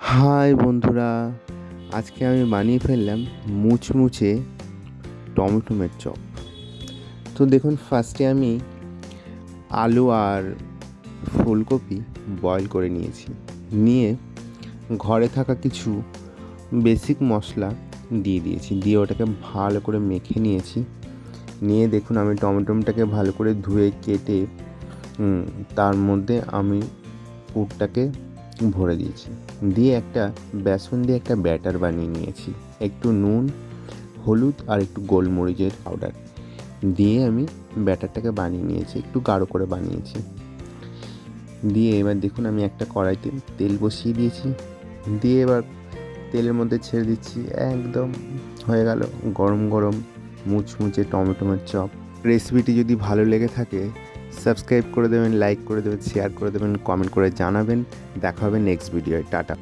High বন্ধুরা, আজকে আমি বানিয়ে ফেললাম মুচমুচে টমেটোমের চপ। তো দেখুন, ফার্স্টে আমি আলু আর ফুলকপি বয়েল করে নিয়েছি। নিয়ে ঘরে থাকা কিছু বেসিক মশলা দিয়ে দিয়েছি, দিয়ে ওটাকে ভালো করে মেখে নিয়েছি। নিয়ে দেখুন, আমি টমেটোটাকে ভালো করে ধুয়ে কেটে তার মধ্যে আমি পুরটাকে ভরে দিয়েছি। দিয়ে একটা বেসন দিয়ে একটা ব্যাটার বানিয়ে নিয়েছি। একটু নুন, হলুদ আর একটু গোলমরিচের পাউডার দিয়ে আমি ব্যাটারটাকে বানিয়ে নিয়েছি, একটু গাঢ় করে বানিয়েছি। দিয়ে এবার দেখুন, আমি একটা কড়াইতে তেল বসিয়ে দিয়েছি। দিয়ে এবার তেলের মধ্যে ছেড়ে দিচ্ছি। একদম হয়ে গেল গরম গরম মুচমুচে টমেটোমের চপ। রেসিপিটি যদি ভালো লেগে থাকে সাবস্ক্রাইব করে দেবেন, লাইক করে দেবেন, শেয়ার করে দেবেন, কমেন্ট করে জানাবেন। দেখা হবে নেক্সট ভিডিওয়। টাটা।